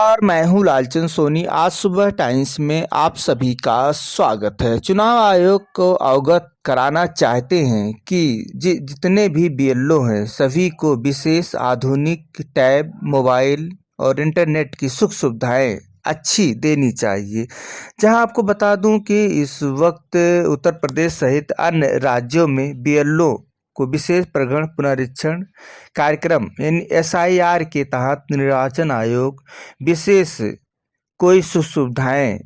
नमस्कार, मैं हूं लालचंद सोनी। आज सुबह टाइम्स में आप सभी का स्वागत है। चुनाव आयोग को अवगत कराना चाहते हैं कि जितने भी बीएलओ हैं सभी को विशेष आधुनिक टैब, मोबाइल और इंटरनेट की सुख सुविधाएं अच्छी देनी चाहिए। जहां आपको बता दूं कि इस वक्त उत्तर प्रदेश सहित अन्य राज्यों में बीएलओ को विशेष प्रगण पुनरीक्षण कार्यक्रम यानी एसआईआर के तहत निर्वाचन आयोग विशेष कोई सुख सुविधाएं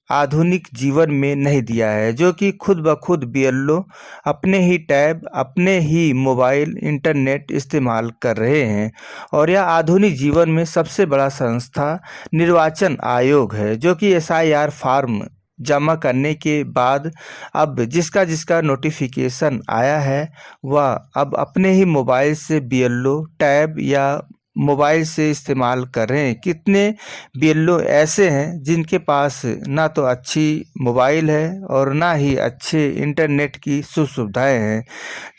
आधुनिक जीवन में नहीं दिया है, जो कि खुद ब खुद बीएलओ अपने ही टैब, अपने ही मोबाइल, इंटरनेट इस्तेमाल कर रहे हैं। और यह आधुनिक जीवन में सबसे बड़ा संस्था निर्वाचन आयोग है, जो कि एसआईआर फॉर्म जमा करने के बाद अब जिसका जिसका नोटिफिकेशन आया है वह अब अपने ही मोबाइल से बीएलओ टैब या मोबाइल से इस्तेमाल कर रहे हैं। कितने बीएलओ ऐसे हैं जिनके पास ना तो अच्छी मोबाइल है और ना ही अच्छे इंटरनेट की सुख सुविधाएँ हैं।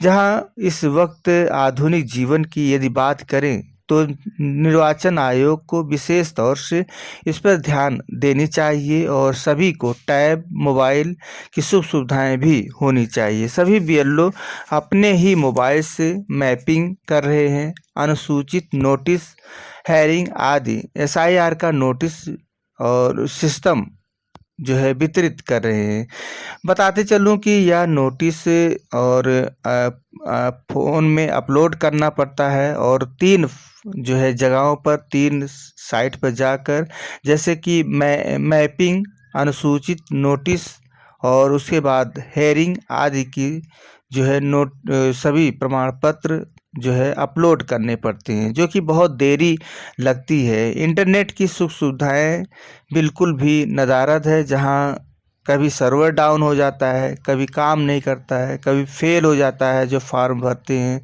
जहां इस वक्त आधुनिक जीवन की यदि बात करें तो निर्वाचन आयोग को विशेष तौर से इस पर ध्यान देनी चाहिए और सभी को टैब, मोबाइल की सुख सुविधाएं भी होनी चाहिए। सभी बीएलओ अपने ही मोबाइल से मैपिंग कर रहे हैं, अनुसूचित नोटिस, हेयरिंग आदि एसआईआर का नोटिस और सिस्टम जो है वितरित कर रहे हैं। बताते चलूं कि यह नोटिस और फ़ोन में अपलोड करना पड़ता है और 3 जो है जगहों पर 3 साइट पर जाकर, जैसे कि मैपिंग, अनुसूचित नोटिस और उसके बाद हेयरिंग आदि की जो है सभी प्रमाण पत्र जो है अपलोड करने पड़ते हैं, जो कि बहुत देरी लगती है। इंटरनेट की सुख सुविधाएं बिल्कुल भी नदारद है, जहां कभी सर्वर डाउन हो जाता है, कभी काम नहीं करता है, कभी फेल हो जाता है जो फॉर्म भरते हैं।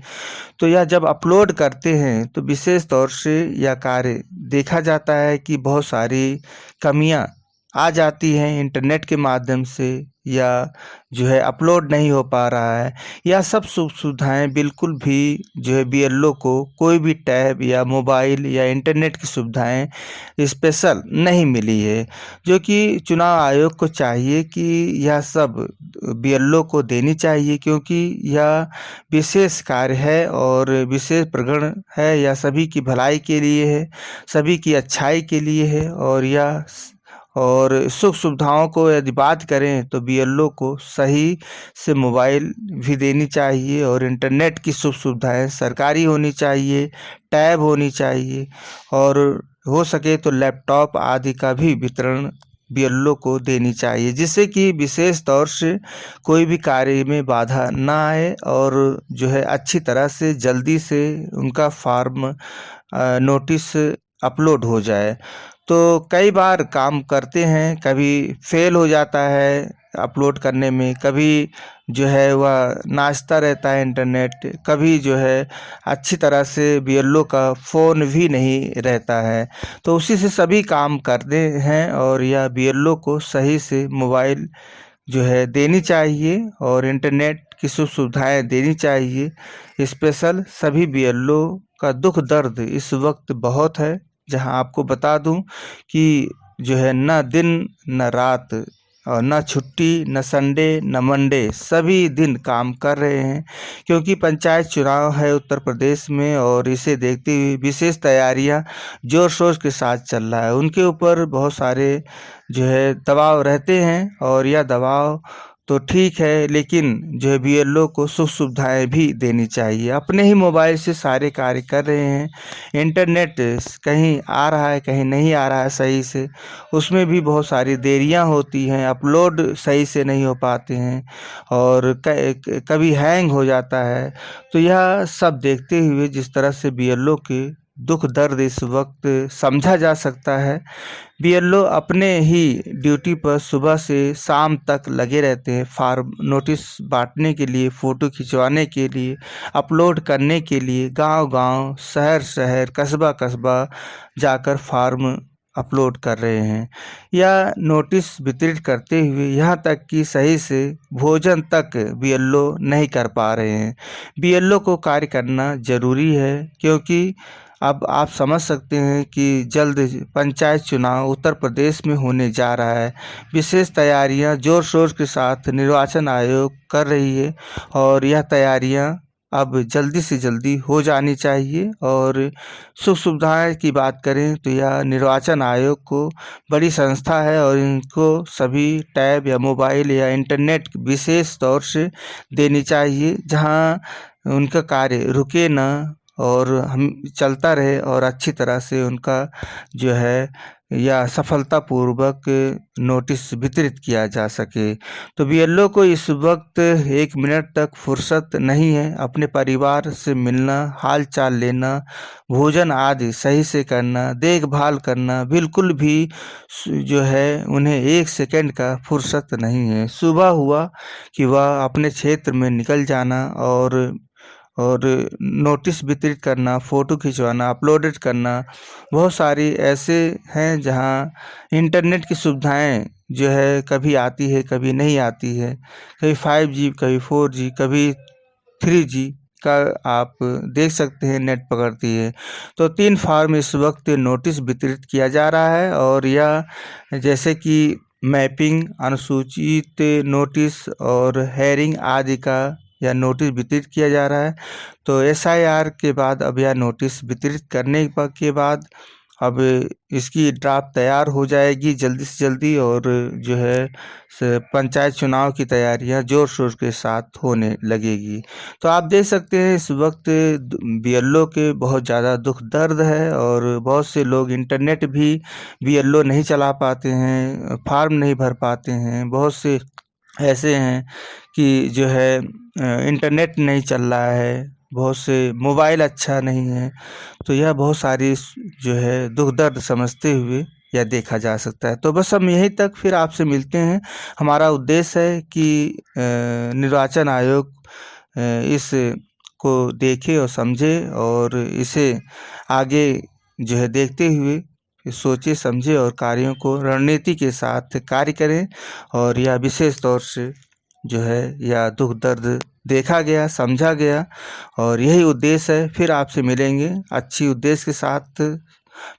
तो यह जब अपलोड करते हैं तो विशेष तौर से यह कार्य देखा जाता है कि बहुत सारी कमियां आ जाती हैं इंटरनेट के माध्यम से, या जो है अपलोड नहीं हो पा रहा है। यह सब सुख सुविधाएँ बिल्कुल भी जो है बीएलओ को कोई भी टैब या मोबाइल या इंटरनेट की सुविधाएं स्पेशल नहीं मिली है, जो कि चुनाव आयोग को चाहिए कि यह सब बीएलओ को देनी चाहिए, क्योंकि यह विशेष कार्य है और विशेष प्रगण है। यह सभी की भलाई के लिए है, सभी की अच्छाई के लिए है। और सुख सुविधाओं को यदि बात करें तो बीएलओ को सही से मोबाइल भी देनी चाहिए और इंटरनेट की सुख सुविधाएं सरकारी होनी चाहिए, टैब होनी चाहिए और हो सके तो लैपटॉप आदि का भी वितरण बीएलओ को देनी चाहिए, जिससे कि विशेष तौर से कोई भी कार्य में बाधा ना आए और जो है अच्छी तरह से जल्दी से उनका फॉर्म नोटिस अपलोड हो जाए। तो कई बार काम करते हैं, कभी फेल हो जाता है अपलोड करने में, कभी जो है वह नाचता रहता है इंटरनेट, कभी जो है अच्छी तरह से बीएलओ का फ़ोन भी नहीं रहता है। तो उसी से सभी काम करते हैं और यह बीएलओ को सही से मोबाइल जो है देनी चाहिए और इंटरनेट की सुख सुविधाएँ देनी चाहिए। स्पेशल सभी बीएलओ का दुख दर्द इस वक्त बहुत है, जहां आपको बता दूं कि जो है न दिन न रात और न छुट्टी, न संडे न मंडे, सभी दिन काम कर रहे हैं, क्योंकि पंचायत चुनाव है उत्तर प्रदेश में और इसे देखते हुए विशेष तैयारियां जोर शोर के साथ चल रहा है। उनके ऊपर बहुत सारे जो है दबाव रहते हैं और यह दबाव तो ठीक है, लेकिन जो है बीएलओ को सुख सुविधाएँ भी देनी चाहिए। अपने ही मोबाइल से सारे कार्य कर रहे हैं, इंटरनेट कहीं आ रहा है कहीं नहीं आ रहा है सही से, उसमें भी बहुत सारी देरियां होती हैं, अपलोड सही से नहीं हो पाते हैं और कभी हैंग हो जाता है। तो यह सब देखते हुए जिस तरह से बीएलओ के दुख दर्द इस वक्त समझा जा सकता है, बीएलओ अपने ही ड्यूटी पर सुबह से शाम तक लगे रहते हैं, फार्म नोटिस बांटने के लिए, फ़ोटो खिंचवाने के लिए, अपलोड करने के लिए गांव-गांव, शहर-शहर, कस्बा-कस्बा जाकर फार्म अपलोड कर रहे हैं या नोटिस वितरित करते हुए यहाँ तक कि सही से भोजन तक बीएलओ नहीं कर पा रहे हैं। बीएलओ को कार्य करना ज़रूरी है, क्योंकि अब आप समझ सकते हैं कि जल्द पंचायत चुनाव उत्तर प्रदेश में होने जा रहा है। विशेष तैयारियां जोर शोर के साथ निर्वाचन आयोग कर रही है और यह तैयारियां अब जल्दी से जल्दी हो जानी चाहिए। और सुख सुविधाएं की बात करें तो यह निर्वाचन आयोग को बड़ी संस्था है और इनको सभी टैब या मोबाइल या इंटरनेट विशेष तौर से देनी चाहिए, जहां उनका कार्य रुके ना और हम चलता रहे और अच्छी तरह से उनका जो है या सफलतापूर्वक नोटिस वितरित किया जा सके। तो बीएलओ को इस वक्त 1 मिनट तक फुर्सत नहीं है। अपने परिवार से मिलना, हाल चाल लेना, भोजन आदि सही से करना, देखभाल करना, बिल्कुल भी जो है उन्हें 1 सेकंड का फुर्सत नहीं है। सुबह हुआ कि वह अपने क्षेत्र में निकल जाना और नोटिस वितरित करना, फ़ोटो खिंचवाना, अपलोडेड करना। बहुत सारी ऐसे हैं जहां इंटरनेट की सुविधाएं जो है कभी आती है कभी नहीं आती है, कभी 5G कभी 4G कभी 3G का आप देख सकते हैं नेट पकड़ती है। तो 3 फॉर्म इस वक्त नोटिस वितरित किया जा रहा है और यह जैसे कि मैपिंग, अनुसूचित नोटिस और हेयरिंग आदि का या नोटिस वितरित किया जा रहा है। तो SIR के बाद अब यह नोटिस वितरित करने के बाद अब इसकी ड्राफ्ट तैयार हो जाएगी जल्दी से जल्दी और जो है पंचायत चुनाव की तैयारियां जोर शोर के साथ होने लगेगी। तो आप देख सकते हैं इस वक्त बीएलओ के बहुत ज़्यादा दुख दर्द है और बहुत से लोग इंटरनेट भी बीएलओ नहीं चला पाते हैं, फॉर्म नहीं भर पाते हैं। बहुत से ऐसे हैं कि जो है इंटरनेट नहीं चल रहा है, बहुत से मोबाइल अच्छा नहीं है। तो यह बहुत सारी जो है दुख दर्द समझते हुए यह देखा जा सकता है। तो बस हम यहीं तक फिर आपसे मिलते हैं। हमारा उद्देश्य है कि निर्वाचन आयोग इस को देखे और समझे और इसे आगे जो है देखते हुए सोचे समझे और कार्यों को रणनीति के साथ कार्य करें। और यह विशेष तौर से जो है यह दुख दर्द देखा गया, समझा गया और यही उद्देश्य है। फिर आपसे मिलेंगे अच्छी उद्देश्य के साथ,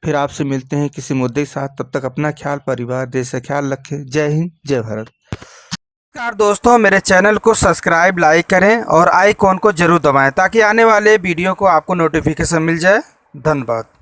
फिर आपसे मिलते हैं किसी मुद्दे के साथ। तब तक अपना ख्याल, परिवार, देश का ख्याल रखें। जय हिंद, जय भारत। नमस्कार दोस्तों, मेरे चैनल को सब्सक्राइब, लाइक करें और आइकॉन को जरूर दबाएं ताकि आने वाले वीडियो को आपको नोटिफिकेशन मिल जाए। धन्यवाद।